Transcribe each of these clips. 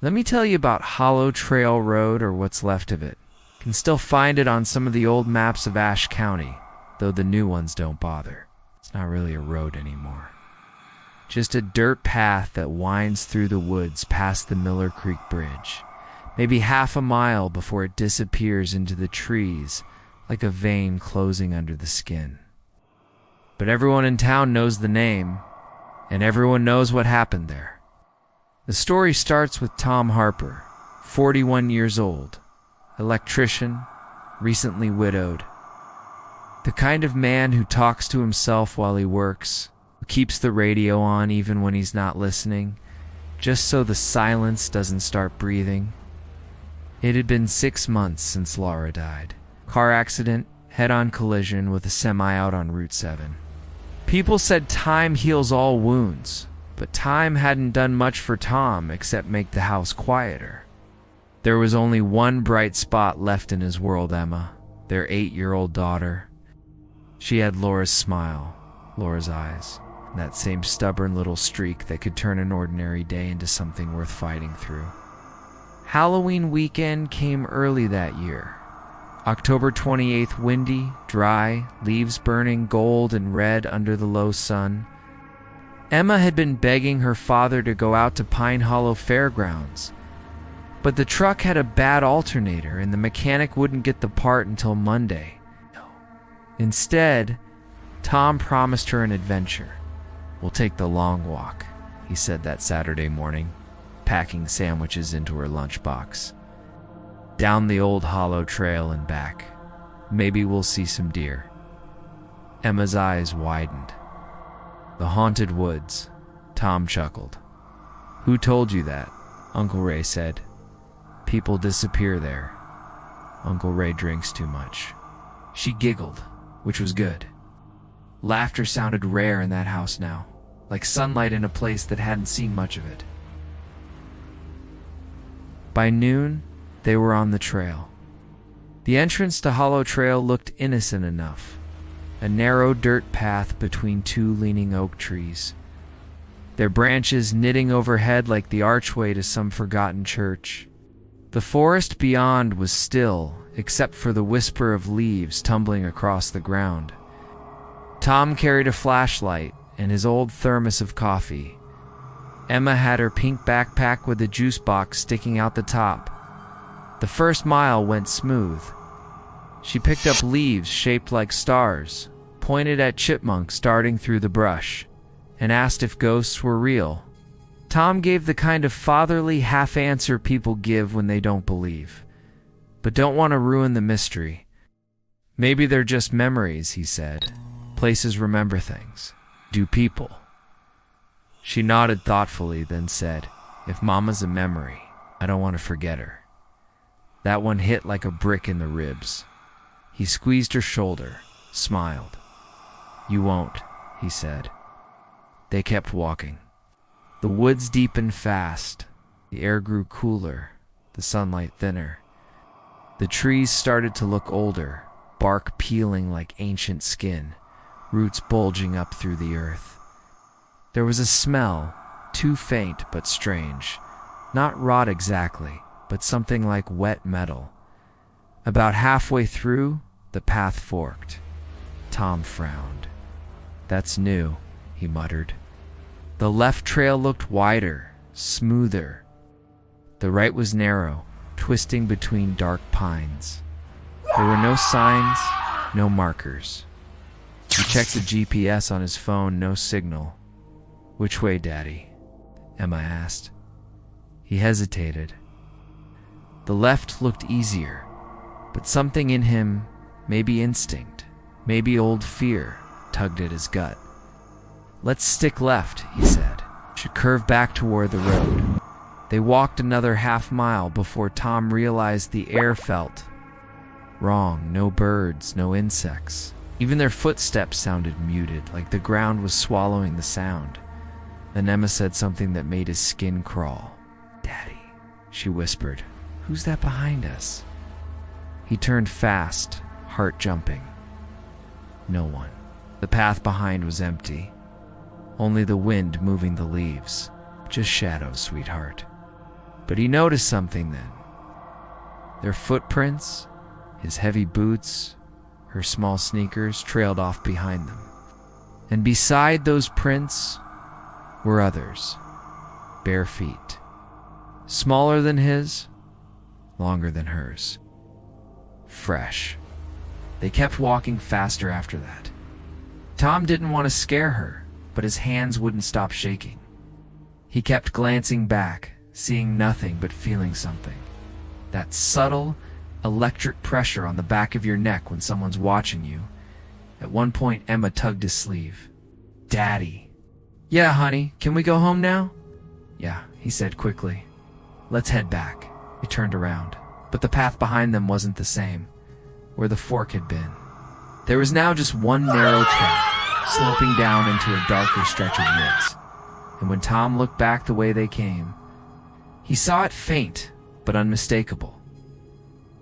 Let me tell you about Hollow Trail Road, or what's left of it. You can still find it on some of the old maps of Ashe County, though the new ones don't bother. It's not really a road anymore. Just a dirt path that winds through the woods past the Miller Creek Bridge, maybe half a mile before it disappears into the trees like a vein closing under the skin. But everyone in town knows the name, and everyone knows what happened there. The story starts with Tom Harper, 41 years old, electrician, recently widowed. The kind of man who talks to himself while he works, who keeps the radio on even when he's not listening, just so the silence doesn't start breathing. It had been 6 months since Laura died. Car accident, head-on collision with a semi out on Route 7. People said time heals all wounds, but time hadn't done much for Tom except make the house quieter. There was only one bright spot left in his world, Emma, their 8-year-old daughter. She had Laura's smile, Laura's eyes, and that same stubborn little streak that could turn an ordinary day into something worth fighting through. Halloween weekend came early that year. October 28th, windy, dry, leaves burning gold and red under the low sun. Emma had been begging her father to go out to Pine Hollow Fairgrounds, but the truck had a bad alternator and the mechanic wouldn't get the part until Monday. Instead, Tom promised her an adventure. "We'll take the long walk," he said that Saturday morning, packing sandwiches into her lunchbox. "Down the old hollow trail and back. Maybe we'll see some deer." Emma's eyes widened. "The haunted woods," Tom chuckled. "Who told you that?" Uncle Ray said. "People disappear there. Uncle Ray drinks too much." She giggled, which was good. Laughter sounded rare in that house now, like sunlight in a place that hadn't seen much of it. By noon, they were on the trail. The entrance to Hollow Trail looked innocent enough. A narrow dirt path between 2 leaning oak trees, their branches knitting overhead like the archway to some forgotten church. The forest beyond was still, except for the whisper of leaves tumbling across the ground. Tom carried a flashlight and his old thermos of coffee. Emma had her pink backpack with a juice box sticking out the top. The first mile went smooth. She picked up leaves shaped like stars, pointed at chipmunks darting through the brush, and asked if ghosts were real. Tom gave the kind of fatherly half-answer people give when they don't believe, but don't want to ruin the mystery. "Maybe they're just memories," he said. "Places remember things. Do people?" She nodded thoughtfully, then said, "If Mama's a memory, I don't want to forget her." That one hit like a brick in the ribs. He squeezed her shoulder, smiled. "You won't," he said. They kept walking. The woods deepened fast. The air grew cooler, the sunlight thinner. The trees started to look older, bark peeling like ancient skin, roots bulging up through the earth. There was a smell, too faint but strange. Not rot exactly, but something like wet metal. About halfway through, the path forked. Tom frowned. "That's new," he muttered. The left trail looked wider, smoother. The right was narrow, twisting between dark pines. There were no signs, no markers. He checked the GPS on his phone, no signal. "Which way, Daddy?" Emma asked. He hesitated. The left looked easier, but something in him, maybe instinct, maybe old fear, tugged at his gut. "Let's stick left," he said. "Should curve back toward the road." They walked another half-mile before Tom realized the air felt wrong. No birds, no insects. Even their footsteps sounded muted, like the ground was swallowing the sound. Then Emma said something that made his skin crawl. "Daddy," she whispered. "Who's that behind us?" He turned fast, heart jumping. No one. The path behind was empty. Only the wind moving the leaves. "Just shadows, sweetheart." But he noticed something then. Their footprints, his heavy boots, her small sneakers trailed off behind them. And beside those prints were others, bare feet. Smaller than his, longer than hers. Fresh. They kept walking faster after that. Tom didn't want to scare her, but his hands wouldn't stop shaking. He kept glancing back, seeing nothing but feeling something. That subtle, electric pressure on the back of your neck when someone's watching you. At one point, Emma tugged his sleeve. "Daddy." "Yeah, honey, can we go home now?" "Yeah," he said quickly. "Let's head back." They turned around, but the path behind them wasn't the same, where the fork had been. There was now just one narrow track, sloping down into a darker stretch of woods. And when Tom looked back the way they came, he saw it faint but unmistakable.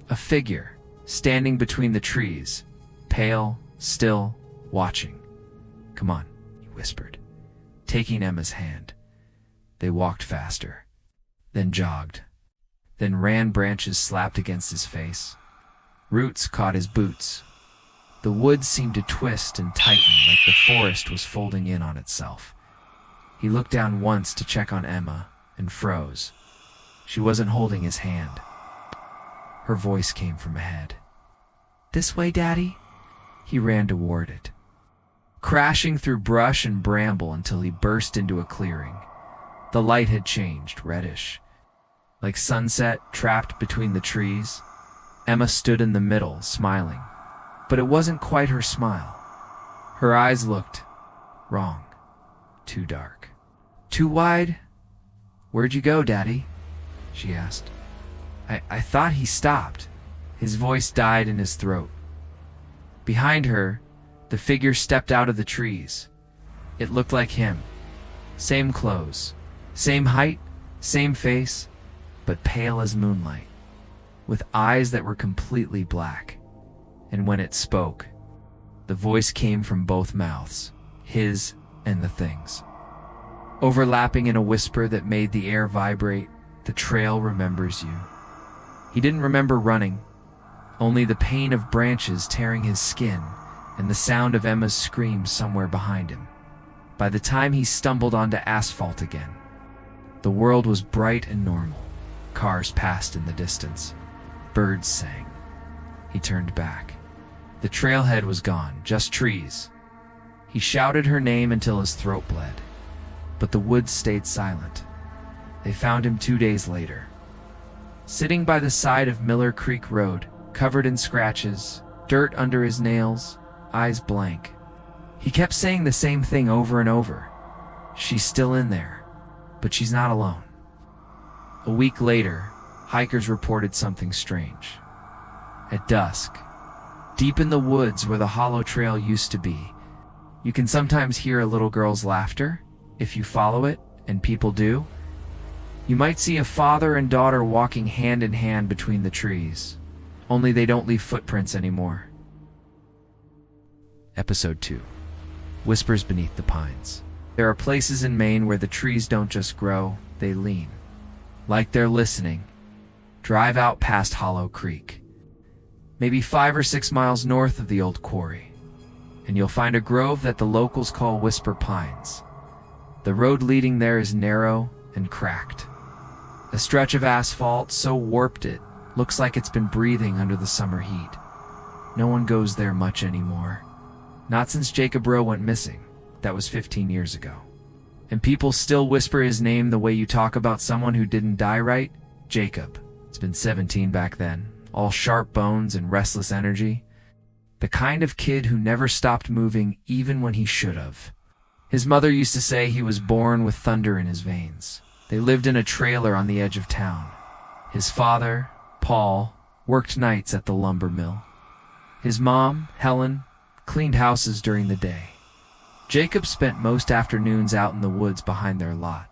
A figure, standing between the trees, pale, still, watching. "Come on," he whispered, taking Emma's hand. They walked faster, then jogged, then ran. Branches slapped against his face. Roots caught his boots. The woods seemed to twist and tighten like the forest was folding in on itself. He looked down once to check on Emma and froze. She wasn't holding his hand. Her voice came from ahead. "This way, Daddy?" He ran toward it, crashing through brush and bramble until he burst into a clearing. The light had changed, reddish, like sunset trapped between the trees. Emma stood in the middle, smiling. But it wasn't quite her smile. Her eyes looked wrong. Too dark. Too wide? "Where'd you go, Daddy?" she asked. I thought he stopped." His voice died in his throat. Behind her, the figure stepped out of the trees. It looked like him. Same clothes, same height, same face, but pale as moonlight, with eyes that were completely black. And when it spoke, the voice came from both mouths, his and the thing's. Overlapping in a whisper that made the air vibrate, "The trail remembers you." He didn't remember running, only the pain of branches tearing his skin and the sound of Emma's screams somewhere behind him. By the time he stumbled onto asphalt again, the world was bright and normal. Cars passed in the distance. Birds sang. He turned back. The trailhead was gone, just trees. He shouted her name until his throat bled, but the woods stayed silent. They found him 2 days later, sitting by the side of Miller Creek Road, covered in scratches, dirt under his nails, eyes blank. He kept saying the same thing over and over. "She's still in there, but she's not alone." A week later, hikers reported something strange. At dusk, deep in the woods where the hollow trail used to be, you can sometimes hear a little girl's laughter if you follow it, and people do. You might see a father and daughter walking hand in hand between the trees, only they don't leave footprints anymore. Episode 2. Whispers Beneath the Pines. There are places in Maine where the trees don't just grow, they lean. Like they're listening. Drive out past Hollow Creek, maybe 5 or 6 miles north of the old quarry, and you'll find a grove that the locals call Whisper Pines. The road leading there is narrow and cracked. A stretch of asphalt so warped it looks like it's been breathing under the summer heat. No one goes there much anymore. Not since Jacob Rowe went missing. That was 15 years ago. And people still whisper his name the way you talk about someone who didn't die right. Jacob. It's been 17 back then. All sharp bones and restless energy. The kind of kid who never stopped moving even when he should have. His mother used to say he was born with thunder in his veins. They lived in a trailer on the edge of town. His father, Paul, worked nights at the lumber mill. His mom, Helen, cleaned houses during the day. Jacob spent most afternoons out in the woods behind their lot,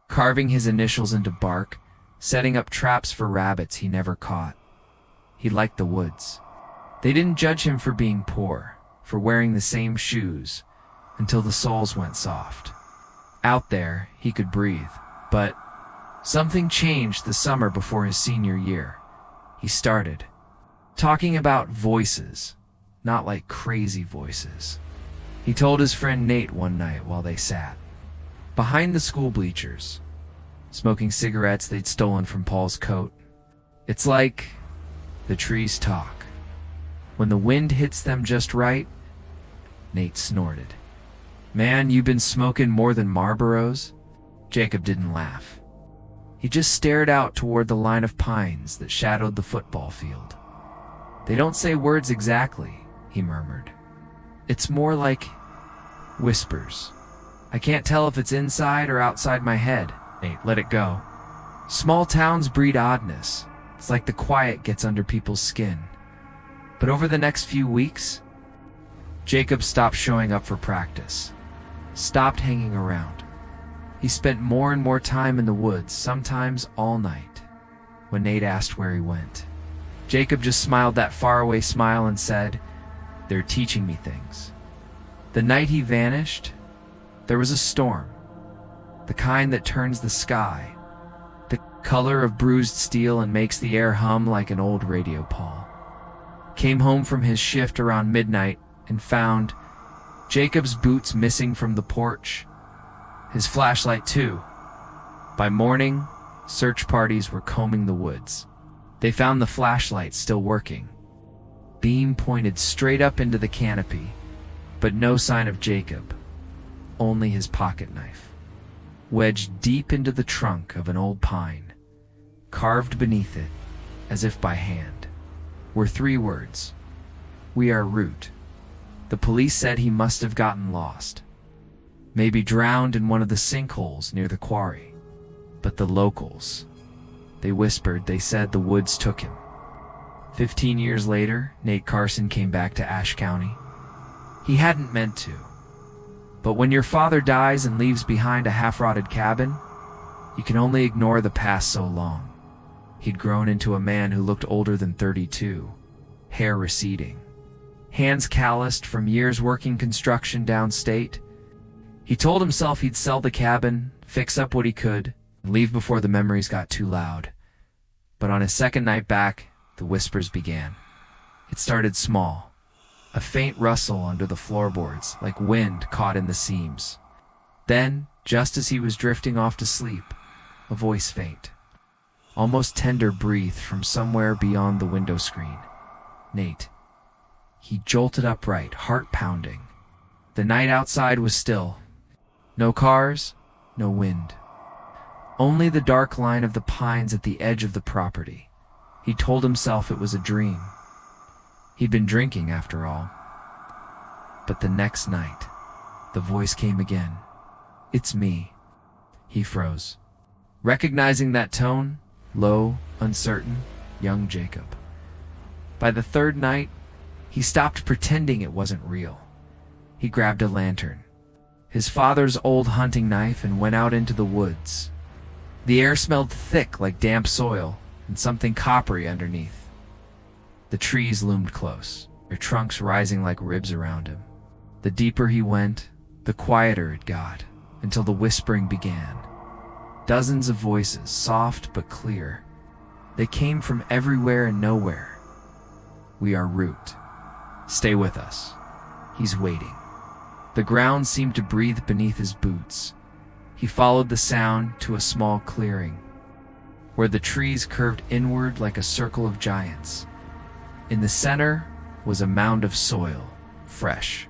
carving his initials into bark, setting up traps for rabbits he never caught. He liked the woods. They didn't judge him for being poor, for wearing the same shoes, until the soles went soft. Out there, he could breathe, but Something changed the summer before his senior year. He started talking about voices, not like crazy voices. He told his friend Nate one night while they sat behind the school bleachers, smoking cigarettes they'd stolen from Paul's coat. It's like the trees talk. When the wind hits them just right, Nate snorted. Man, you been smoking more than Marlboros? Jacob didn't laugh. He just stared out toward the line of pines that shadowed the football field. They don't say words exactly, he murmured. It's more like whispers. I can't tell if it's inside or outside my head. Nate, let it go. Small towns breed oddness. It's like the quiet gets under people's skin. But over the next few weeks, Jacob stopped showing up for practice, stopped hanging around. He spent more and more time in the woods, sometimes all night. When Nate asked where he went, Jacob just smiled that faraway smile and said, "They're teaching me things." The night he vanished, there was a storm, the kind that turns the sky, the color of bruised steel and makes the air hum like an old radio. Paul came home from his shift around midnight and found Jacob's boots missing from the porch, his flashlight too. By morning, search parties were combing the woods. They found the flashlight still working. Beam pointed straight up into the canopy, but no sign of Jacob, only his pocket knife, wedged deep into the trunk of an old pine. Carved beneath it, as if by hand, were 3 words: "We are Root." The police said he must have gotten lost, maybe drowned in one of the sinkholes near the quarry. But the locals, they whispered, they said the woods took him. 15 years later, Nate Carson came back to Ashe County. He hadn't meant to. But when your father dies and leaves behind a half-rotted cabin, you can only ignore the past so long. He'd grown into a man who looked older than 32, hair receding, hands calloused from years working construction downstate. He told himself he'd sell the cabin, fix up what he could, and leave before the memories got too loud. But on his second night back, the whispers began. It started small, a faint rustle under the floorboards, like wind caught in the seams. Then, just as he was drifting off to sleep, a voice faint, almost tender, breathed from somewhere beyond the window screen. Nate. He jolted upright, heart pounding. The night outside was still. No cars, no wind. Only the dark line of the pines at the edge of the property. He told himself it was a dream. He'd been drinking, after all. But the next night, the voice came again. "It's me." He froze, recognizing that tone, low, uncertain, young Jacob. By the third night, he stopped pretending it wasn't real. He grabbed a lantern, his father's old hunting knife, and went out into the woods. The air smelled thick like damp soil and something coppery underneath. The trees loomed close, their trunks rising like ribs around him. The deeper he went, the quieter it got, until the whispering began. Dozens of voices, soft but clear. They came from everywhere and nowhere. "We are Root. Stay with us. He's waiting." The ground seemed to breathe beneath his boots. He followed the sound to a small clearing, where the trees curved inward like a circle of giants. In the center was a mound of soil, fresh.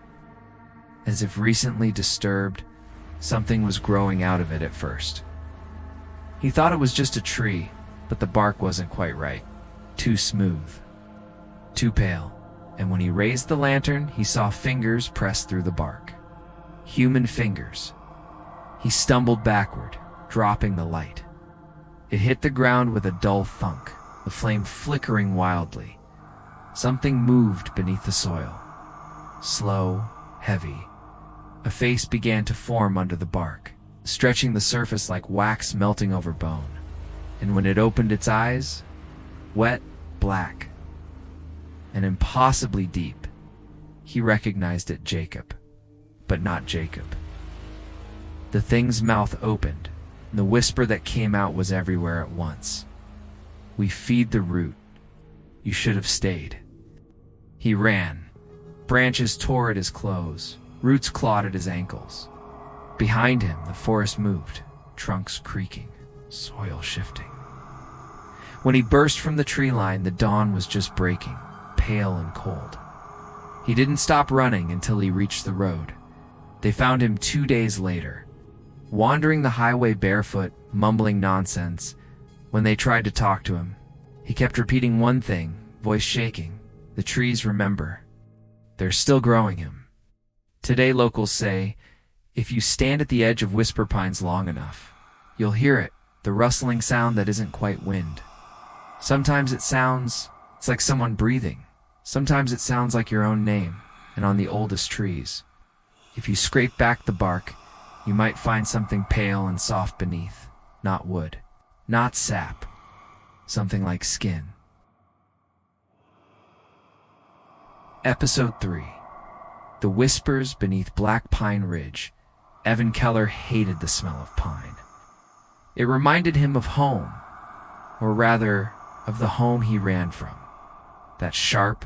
As if recently disturbed, something was growing out of it at first. He thought it was just a tree, but the bark wasn't quite right. Too smooth, too pale. And when he raised the lantern, he saw fingers press through the bark. Human fingers. He stumbled backward, dropping the light. It hit the ground with a dull thunk, the flame flickering wildly. Something moved beneath the soil. Slow, heavy. A face began to form under the bark, stretching the surface like wax melting over bone. And when it opened its eyes, wet, black, and impossibly deep, he recognized it Jacob, but not Jacob. The thing's mouth opened, and the whisper that came out was everywhere at once. "We feed the root. You should have stayed." He ran. Branches tore at his clothes. Roots clawed at his ankles. Behind him, the forest moved, trunks creaking, soil shifting. When he burst from the tree line, the dawn was just breaking, pale and cold. He didn't stop running until he reached the road. They found him 2 days later, wandering the highway barefoot, mumbling nonsense. When they tried to talk to him, he kept repeating one thing, voice shaking: "The trees remember. They're still growing him." Today, locals say, if you stand at the edge of whisper pines long enough, you'll hear it, the rustling sound that isn't quite wind. Sometimes it's like someone breathing. Sometimes it sounds like your own name, and on the oldest trees. If you scrape back the bark, you might find something pale and soft beneath. Not wood, not sap, something like skin. Episode 3. The Whispers Beneath Black Pine Ridge. Evan Keller hated the smell of pine. It reminded him of home, or rather, of the home he ran from. That sharp,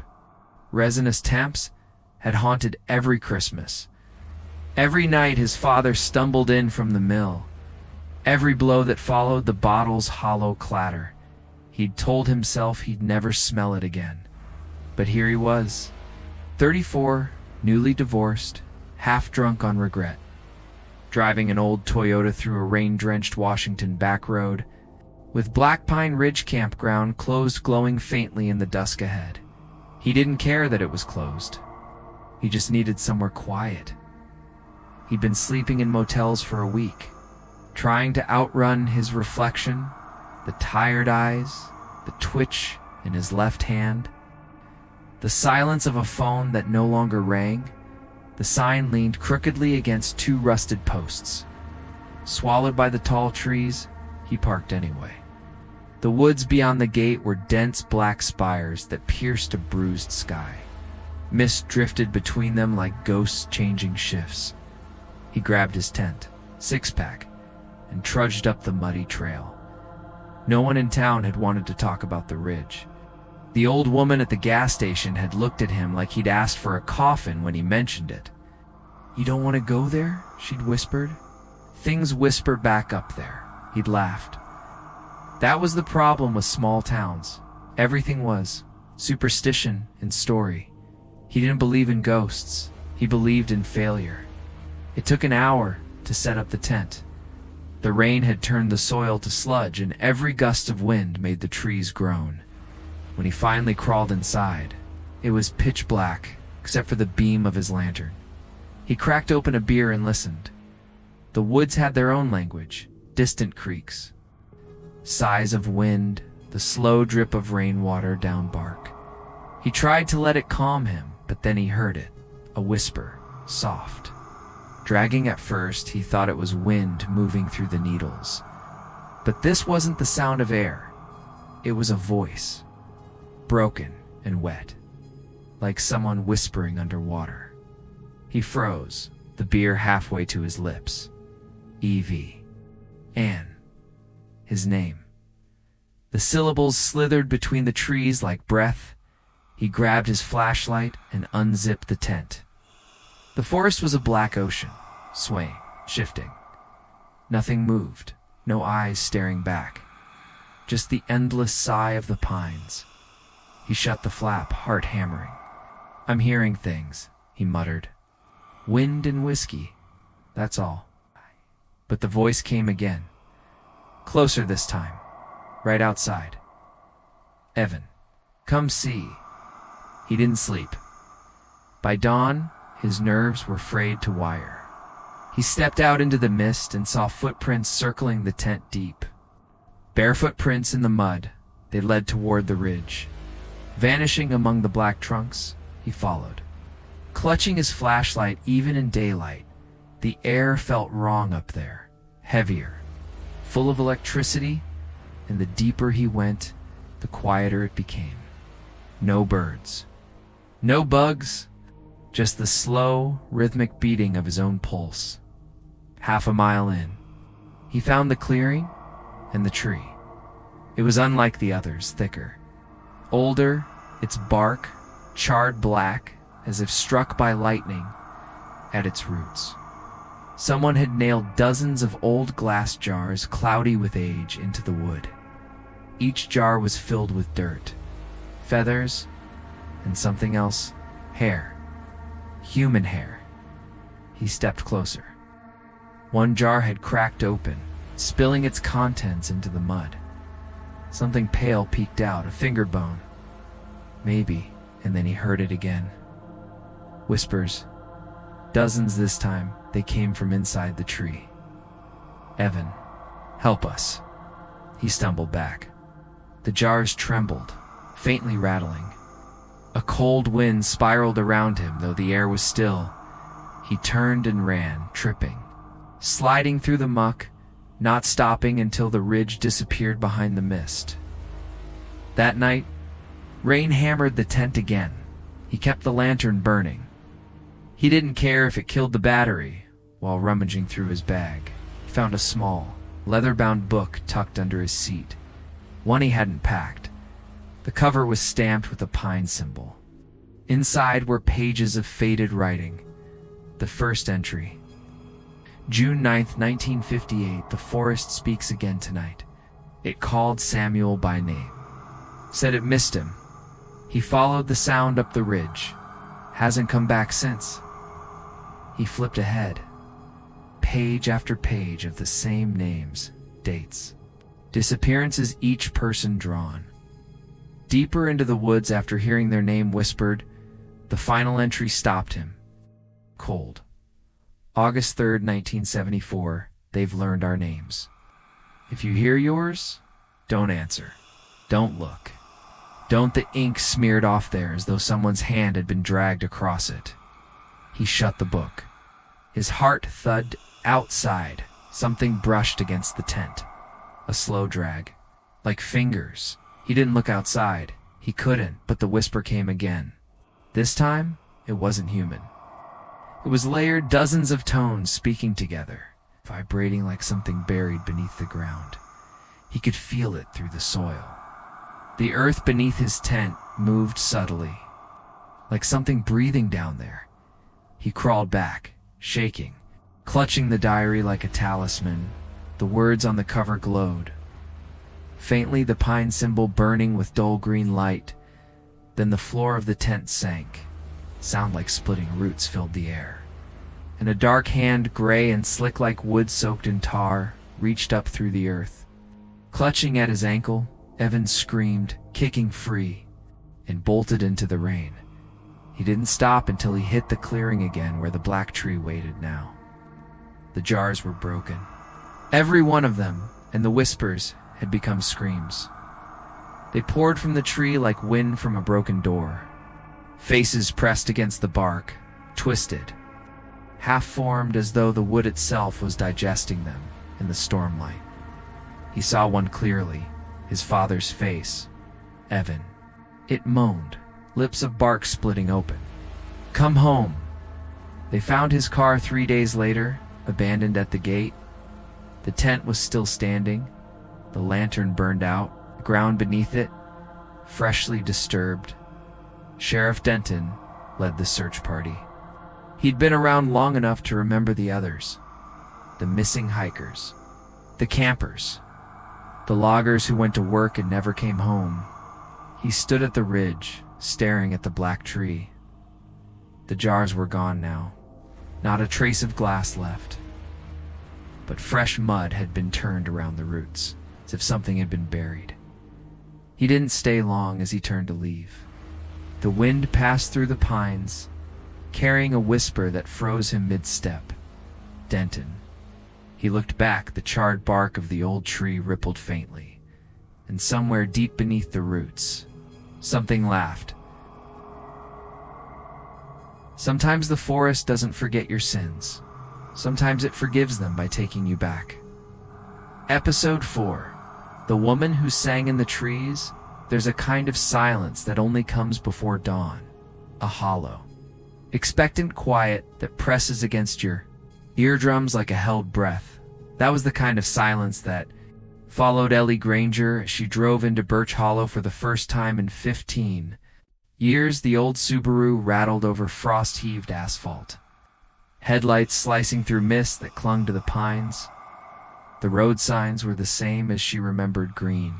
resinous temps had haunted every Christmas. Every night his father stumbled in from the mill. Every blow that followed the bottle's hollow clatter. He'd told himself he'd never smell it again. But here he was, 34, newly divorced, half drunk on regret, driving an old Toyota through a rain-drenched Washington back road, with Black Pine Ridge Campground closed, glowing faintly in the dusk ahead. He didn't care that it was closed. He just needed somewhere quiet. He'd been sleeping in motels for a week, trying to outrun his reflection, the tired eyes, the twitch in his left hand, the silence of a phone that no longer rang. The sign leaned crookedly against 2 rusted posts. Swallowed by the tall trees, he parked anyway. The woods beyond the gate were dense black spires that pierced a bruised sky. Mist drifted between them like ghosts changing shifts. He grabbed his tent, 6-pack, and trudged up the muddy trail. No one in town had wanted to talk about the ridge. The old woman at the gas station had looked at him like he'd asked for a coffin when he mentioned it. "You don't want to go there?" she'd whispered. "Things whisper back up there." He'd laughed. That was the problem with small towns. Everything was superstition and story. He didn't believe in ghosts. He believed in failure. It took an hour to set up the tent. The rain had turned the soil to sludge, and every gust of wind made the trees groan. When he finally crawled inside, it was pitch black, except for the beam of his lantern. He cracked open a beer and listened. The woods had their own language, distant creaks, sighs of wind, the slow drip of rainwater down bark. He tried to let it calm him, but then he heard it, a whisper, soft. Dragging at first, he thought it was wind moving through the needles. But this wasn't the sound of air. It was a voice, broken and wet, like someone whispering underwater. He froze, the beer halfway to his lips. Evie. Anne. His name. The syllables slithered between the trees like breath. He grabbed his flashlight and unzipped the tent. The forest was a black ocean, swaying, shifting. Nothing moved, no eyes staring back. Just the endless sigh of the pines. He shut the flap, heart hammering. "I'm hearing things," he muttered. "Wind and whiskey, that's all." But the voice came again. Closer this time, right outside. "Evan, come see." He didn't sleep. By dawn, his nerves were frayed to wire. He stepped out into the mist and saw footprints circling the tent deep. Barefoot prints in the mud, they led toward the ridge. Vanishing among the black trunks, he followed. Clutching his flashlight even in daylight, the air felt wrong up there, heavier, full of electricity, and the deeper he went, the quieter it became. No birds. No bugs. Just the slow, rhythmic beating of his own pulse. Half a mile in, He found the clearing and the tree. It was unlike the others, thicker, older, its bark charred black as if struck by lightning at its roots. Someone had nailed dozens of old glass jars, cloudy with age, into the wood. Each jar was filled with dirt, feathers, and something else. Hair. Human hair. He stepped closer. One jar had cracked open, spilling its contents into the mud. Something pale peeked out, a finger bone. Maybe, and then he heard it again. Whispers. Dozens this time. They came from inside the tree. "Evan, help us." He stumbled back. The jars trembled, faintly rattling. A cold wind spiraled around him, though the air was still. He turned and ran, tripping, sliding through the muck, not stopping until the ridge disappeared behind the mist. That night, rain hammered the tent again. He kept the lantern burning. He didn't care if it killed the battery. While rummaging through his bag, he found a small, leather-bound book tucked under his seat, one he hadn't packed. The cover was stamped with a pine symbol. Inside were pages of faded writing. The first entry. June 9th, 1958, the forest speaks again tonight. It called Samuel by name. Said it missed him. He followed the sound up the ridge. Hasn't come back since. He flipped ahead. Page after page of the same names, dates, disappearances, each person drawn. Deeper into the woods after hearing their name whispered, the final entry stopped him. Cold. August 3rd, 1974, they've learned our names. If you hear yours, don't answer. Don't look. Don't the ink smeared off there as though someone's hand had been dragged across it. He shut the book. His heart thudded. Outside, something brushed against the tent. A slow drag. Like fingers. He didn't look outside. He couldn't, but the whisper came again. This time, it wasn't human. It was layered, dozens of tones speaking together, vibrating like something buried beneath the ground. He could feel it through the soil. The earth beneath his tent moved subtly, like something breathing down there. He crawled back, shaking, clutching the diary like a talisman. The words on the cover glowed. Faintly, the pine symbol burning with dull green light. Then the floor of the tent sank. Sound like splitting roots filled the air. And a dark hand, gray and slick like wood soaked in tar, reached up through the earth. Clutching at his ankle, Evan screamed, kicking free, and bolted into the rain. He didn't stop until he hit the clearing again where the black tree waited now. The jars were broken. Every one of them, and the whispers had become screams. They poured from the tree like wind from a broken door. Faces pressed against the bark, twisted, half-formed as though the wood itself was digesting them in the stormlight. He saw one clearly, his father's face. Evan. It moaned, lips of bark splitting open. "Come home." They found his car 3 days later, abandoned at the gate. The tent was still standing, the lantern burned out, the ground beneath it, freshly disturbed. Sheriff Denton led the search party. He'd been around long enough to remember the others. The missing hikers, the campers, the loggers who went to work and never came home. He stood at the ridge, staring at the black tree. The jars were gone now. Not a trace of glass left. But fresh mud had been turned around the roots, as if something had been buried. He didn't stay long as he turned to leave. The wind passed through the pines, carrying a whisper that froze him mid-step. Denton. He looked back, the charred bark of the old tree rippled faintly, and somewhere deep beneath the roots, something laughed. Sometimes the forest doesn't forget your sins. Sometimes it forgives them by taking you back. Episode 4. The Woman Who Sang in the Trees. There's a kind of silence that only comes before dawn. A hollow, expectant quiet that presses against your eardrums like a held breath. That was the kind of silence that followed Ellie Granger as she drove into Birch Hollow for the first time in 15 years. The old Subaru rattled over frost-heaved asphalt, headlights slicing through mist that clung to the pines. The road signs were the same as she remembered: green,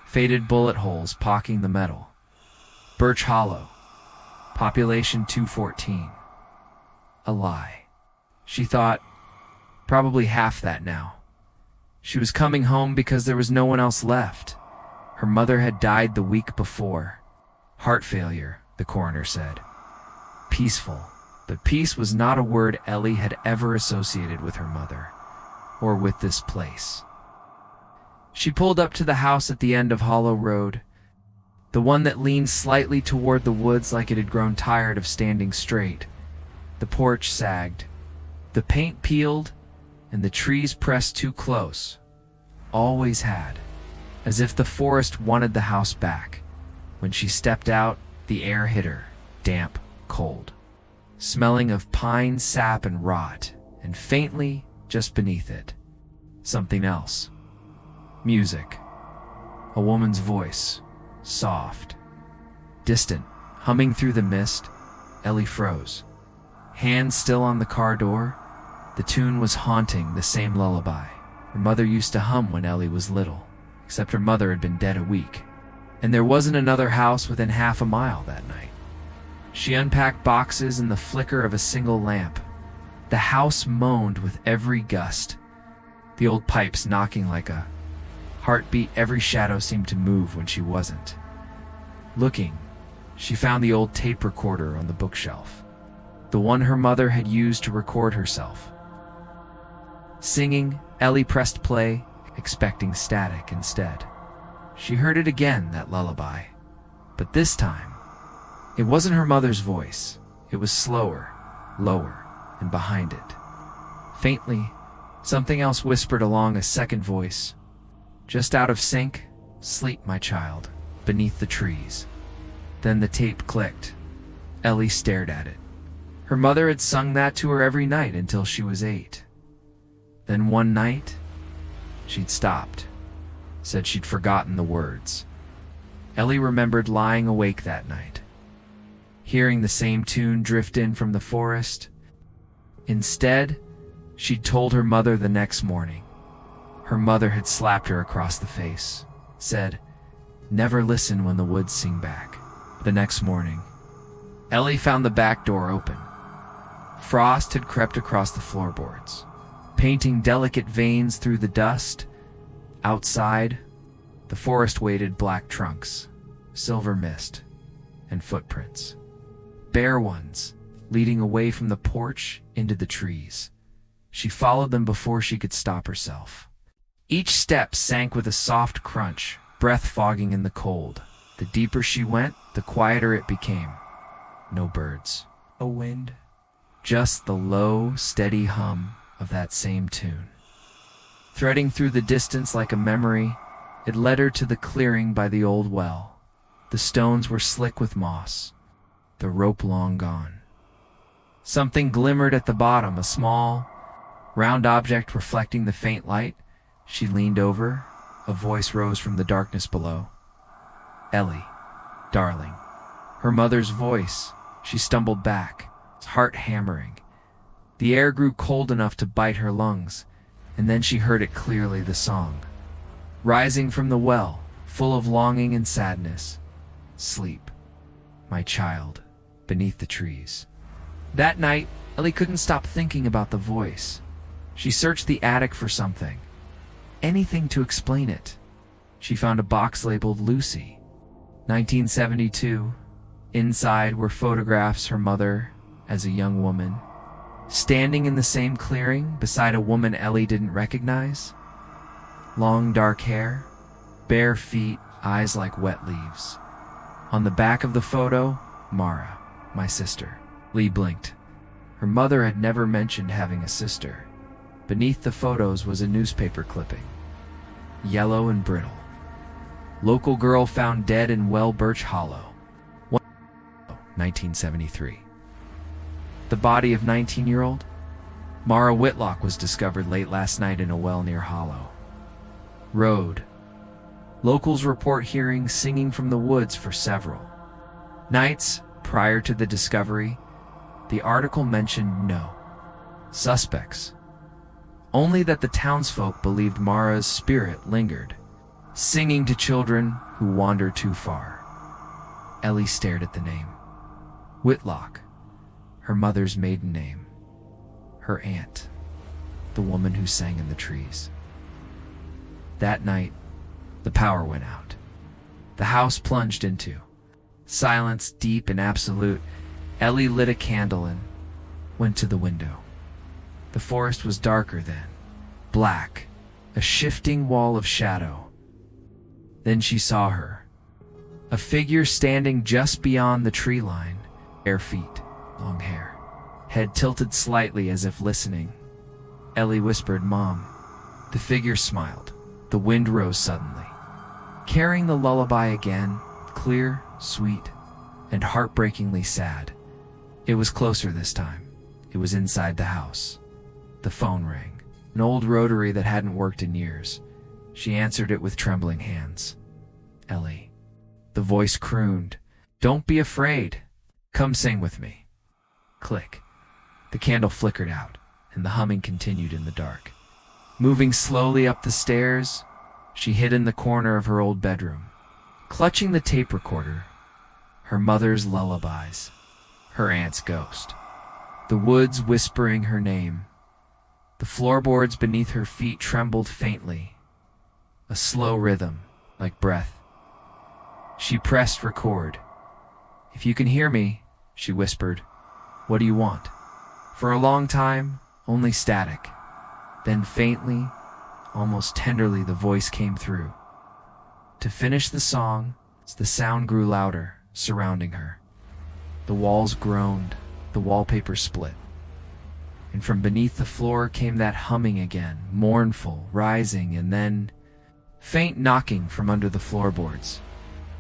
faded bullet holes pocking the metal. Birch Hollow, population 214. A lie. She thought, probably half that now. She was coming home because there was no one else left. Her mother had died the week before. Heart failure, the coroner said. Peaceful, but peace was not a word Ellie had ever associated with her mother, or with this place. She pulled up to the house at the end of Hollow Road, the one that leaned slightly toward the woods like it had grown tired of standing straight. The porch sagged, the paint peeled, and the trees pressed too close. Always had, as if the forest wanted the house back. When she stepped out, the air hit her, damp, cold, smelling of pine sap and rot, and faintly, just beneath it, something else. Music. A woman's voice, soft, distant, humming through the mist. Ellie froze, hands still on the car door. The tune was haunting, the same lullaby her mother used to hum when Ellie was little, except her mother had been dead a week, and there wasn't another house within half a mile that night. She unpacked boxes in the flicker of a single lamp. The house moaned with every gust, the old pipes knocking like a heartbeat. Every shadow seemed to move when she wasn't looking. She found the old tape recorder on the bookshelf, the one her mother had used to record herself singing. Ellie pressed play, expecting static instead. She heard it again, that lullaby, but this time, it wasn't her mother's voice. It was slower, lower, and behind it, faintly, something else whispered along, a second voice. Just out of sync. Sleep, my child, beneath the trees. Then the tape clicked. Ellie stared at it. Her mother had sung that to her every night until she was 8. Then one night, she'd stopped, said she'd forgotten the words. Ellie remembered lying awake that night, hearing the same tune drift in from the forest. Instead, she'd told her mother the next morning. Her mother had slapped her across the face, said, "Never listen when the woods sing back." The next morning, Ellie found the back door open. Frost had crept across the floorboards, painting delicate veins through the dust. Outside, the forest waited, black trunks, silver mist, and footprints. Bare ones, leading away from the porch into the trees. She followed them before she could stop herself. Each step sank with a soft crunch, breath fogging in the cold. The deeper she went, the quieter it became. No birds, a wind, just the low, steady hum of that same tune. Threading through the distance like a memory, it led her to the clearing by the old well. The stones were slick with moss, the rope long gone. Something glimmered at the bottom, a small, round object reflecting the faint light. She leaned over. A voice rose from the darkness below. "Ellie, darling." Her mother's voice. She stumbled back, heart hammering. The air grew cold enough to bite her lungs, and then she heard it clearly, the song, rising from the well, full of longing and sadness. "Sleep, my child, beneath the trees." That night, Ellie couldn't stop thinking about the voice. She searched the attic for something, anything to explain it. She found a box labeled Lucy, 1972. Inside were photographs her mother as a young woman, standing in the same clearing beside a woman Ellie didn't recognize. Long dark hair, bare feet, eyes like wet leaves. On the back of the photo, "Mara, my sister." Lee blinked. Her mother had never mentioned having a sister. Beneath the photos was a newspaper clipping, yellow and brittle. "Local girl found dead in well, Birch Hollow. 1973. The body of 19-year-old? Mara Whitlock was discovered late last night in a well near Hollow Road. Locals report hearing singing from the woods for several nights prior to the discovery. The article mentioned no suspects, only that the townsfolk believed Mara's spirit lingered, singing to children who wandered too far. Ellie stared at the name. Whitlock, her mother's maiden name. Her aunt, the woman who sang in the trees. That night, the power went out. The house plunged into silence, deep and absolute. Ellie lit a candle and went to the window. The forest was darker then, black, a shifting wall of shadow. Then she saw her, a figure standing just beyond the tree line, bare feet, long hair, head tilted slightly as if listening. Ellie whispered, "Mom." The figure smiled. The wind rose suddenly, carrying the lullaby again, clear, sweet, and heartbreakingly sad. It was closer this time. It was inside the house. The phone rang, an old rotary that hadn't worked in years. She answered it with trembling hands. "Ellie." The voice crooned, "Don't be afraid. Come sing with me." Click. The candle flickered out, and the humming continued in the dark. Moving slowly up the stairs, she hid in the corner of her old bedroom, clutching the tape recorder. Her mother's lullabies, her aunt's ghost, the woods whispering her name. The floorboards beneath her feet trembled faintly, a slow rhythm, like breath. She pressed record. "If you can hear me," she whispered, "what do you want?" For a long time, only static. Then faintly, almost tenderly, the voice came through. To finish the song, the sound grew louder, surrounding her. The walls groaned, the wallpaper split. And from beneath the floor came that humming again, mournful, rising, and then faint knocking from under the floorboards.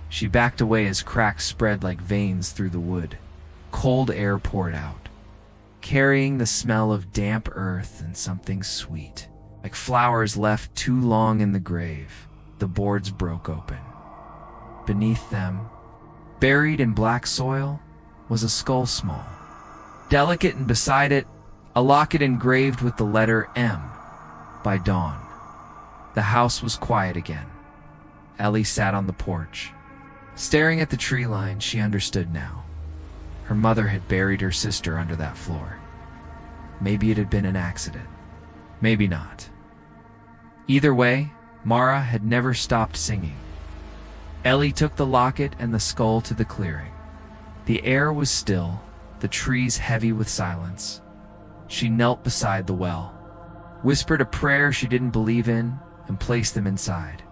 She backed away as cracks spread like veins through the wood. Cold air poured out, carrying the smell of damp earth and something sweet, like flowers left too long in the grave. The boards broke open. Beneath them, buried in black soil, was a skull small, delicate, and beside it, a locket engraved with the letter M by Dawn. The house was quiet again. Ellie sat on the porch, staring at the tree line. She understood now. Her mother had buried her sister under that floor. Maybe it had been an accident. Maybe not. Either way, Mara had never stopped singing. Ellie took the locket and the skull to the clearing. The air was still, the trees heavy with silence. She knelt beside the well, whispered a prayer she didn't believe in, and placed them inside.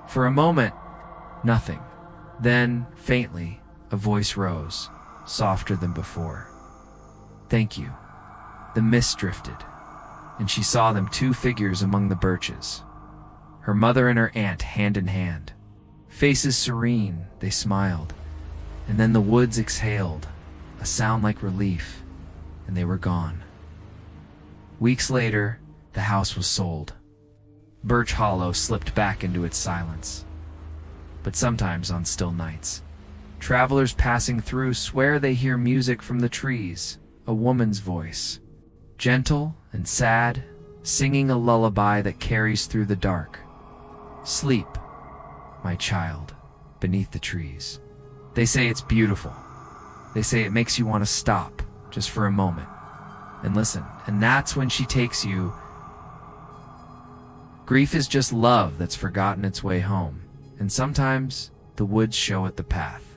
For a moment, nothing. Then, faintly, a voice rose, softer than before. "Thank you." The mist drifted, and she saw them, two figures among the birches. Her mother and her aunt, hand in hand. Faces serene, they smiled. And then the woods exhaled, a sound like relief, and they were gone. Weeks later, the house was sold. Birch Hollow slipped back into its silence. But sometimes on still nights, travelers passing through swear they hear music from the trees, a woman's voice, gentle and sad, singing a lullaby that carries through the dark. "Sleep, my child, beneath the trees." They say it's beautiful. They say it makes you want to stop, just for a moment, and listen. And that's when she takes you. Grief is just love that's forgotten its way home, and sometimes the woods show it the path.